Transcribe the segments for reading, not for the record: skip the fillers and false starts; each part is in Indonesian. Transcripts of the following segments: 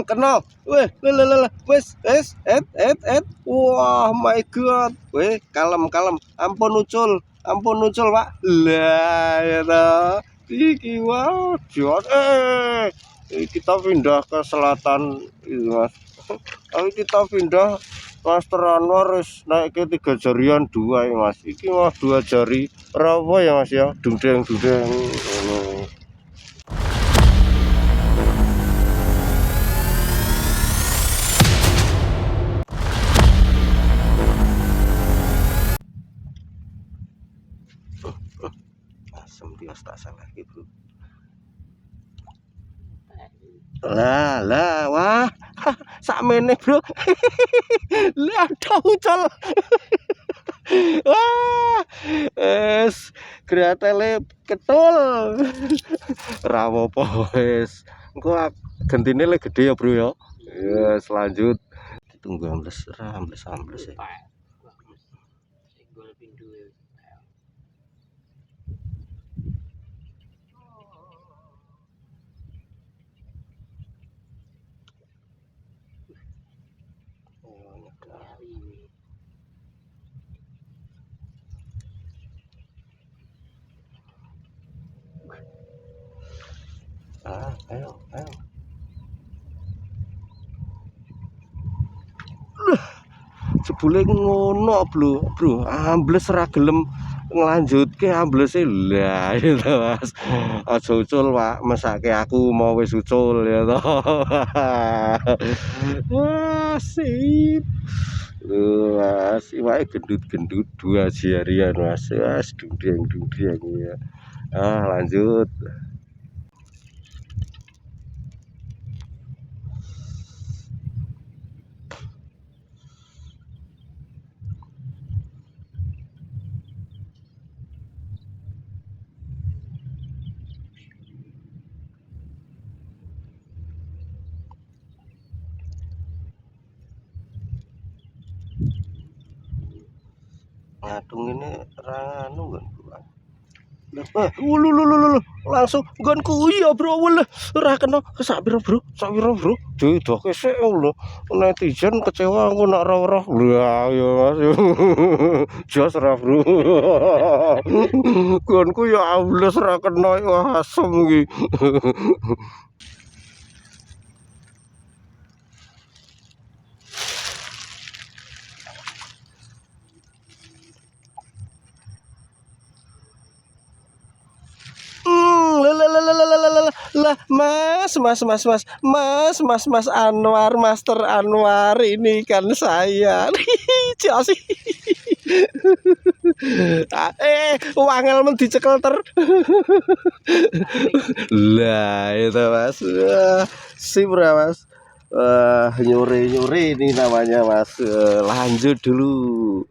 Kena. Weh, wes, wah, my god. Weh, kalem, kalem. Ampun ucul, Pak. Lah, ya toh. Iki wah, jot. Kita pindah ke selatan, ini Mas. Tapi kita pindah Master Anwar wis naik ke 3 jarian 2 ya Mas. Iki mah 2 jari rawa ya Mas ya. Dudeng. Asem dia tak salah gitu. Lah, wah. Sakmene, Bro. Lah ada ucul. Wah. Gratele ketul. Rawo po wis. Engko gentine le gede ya, Bro ya. Ya, selanjut ditunggu ambles ya. Ayo. Jebule ngono, Bro. Ambles ora gelem nglanjutke amblese. Lah itu Mas. Aja ucul, Pak. Mesake aku mau wis ucul ya toh. Wah, sip. Mas, iwake gendut-gendut 2 jarian, Mas. Wes dudeng ya. Lanjut. Ngadung ini ranu kan gua. Lu langsung nggonku iya bro wala ora kena sak pira bro didoke sik lho netizen kecewa aku nak roh-roh lha ya Mas jos ora bro nggonku ya ambles ora kena wah asem iki. Lah Mas Anwar, Master Anwar ini kan saya Josi. Wangel men dicekel ter. Lah itu Mas. Sip Mas. Nyuri ini namanya Mas. Lanjut dulu.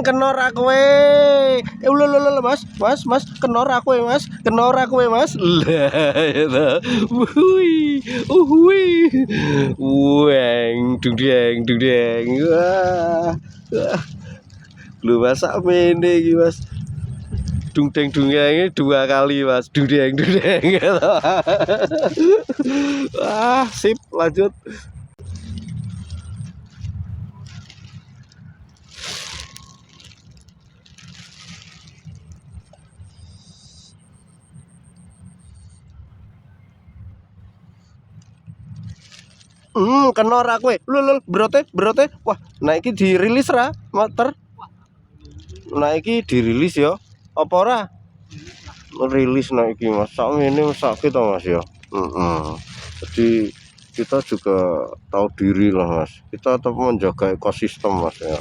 Kena ra kowe. Lho Mas, kena ra kowe Mas. Lah itu. Wuih. Weng dudeng. Wah. Lho masak mene iki Mas. Dungdeng 2 kali Mas. Dudeng. Sip lanjut. Kena ra kowe. Lho brote. Wah, nah iki dirilis ra, motor. Nah iki dirilis ya. Apa ora? Rilis nah iki Mas. Sakmene sakit to Mas ya. Jadi kita juga tahu diri lah Mas. Kita tetap menjaga ekosistem Mas ya.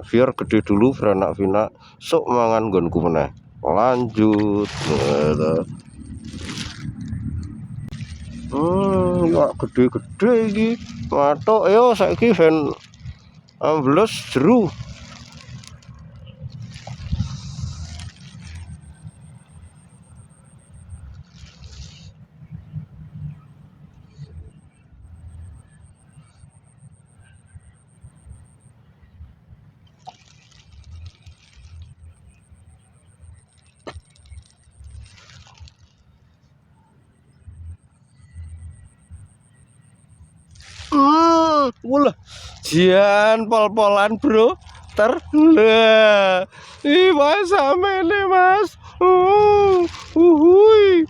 Biar gede dulu beranak pinak sok mangan nggonku meneh. Lanjut. Ya gede-gede iki. Matok yo saiki ben ambles jeru. Wulah. Jian pol-polan, Bro. Lah. Ih, Mas samene, Mas. Uhui.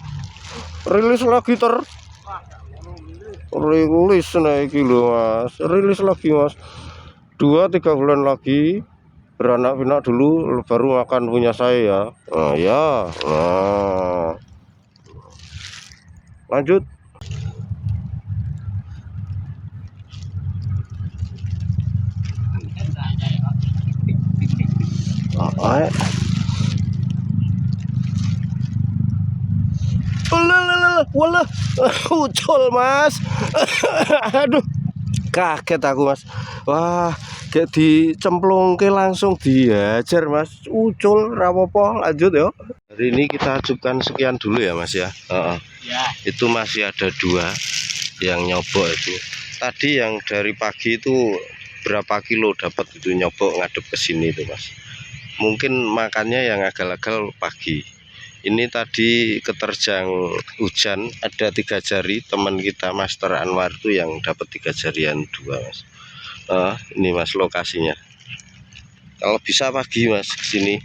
Rilis lagi rilis naik lho, Mas. Rilis lagi, Mas. 2-3 bulan lagi beranak pinak dulu baru akan punya saya ya. Nah, ya. Nah. Lanjut. Walah, ucul, Mas. Aduh, kaget aku, Mas. Wah, kayak dicemplungke langsung diajar, Mas. Ucul rapopo, lanjut ya. Hari ini kita acupkan sekian dulu ya, Mas ya. Ya. Itu masih ada 2 yang nyobok itu. Tadi yang dari pagi itu berapa kilo dapat itu nyobok ngadep ke sini itu, Mas. Mungkin makannya yang agak-agak pagi. Ini tadi keterjang hujan, ada 3 jari teman kita Master Anwar itu yang dapat 3 jarian 2, Mas. Ini, Mas, lokasinya. Kalau bisa pagi, Mas, ke sini.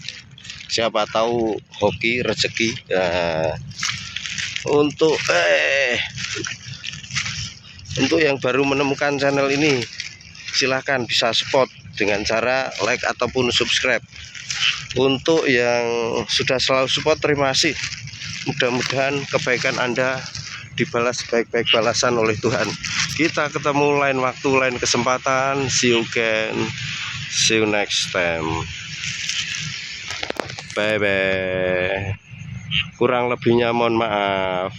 Siapa tahu hoki rezeki. Nah, untuk yang baru menemukan channel ini, silahkan bisa support dengan cara like ataupun subscribe. Untuk yang sudah selalu support, terima kasih. Mudah-mudahan kebaikan Anda dibalas baik-baik balasan oleh Tuhan. Kita ketemu lain waktu, lain kesempatan. See you again. See you next time. Bye bye. Kurang lebihnya mohon maaf.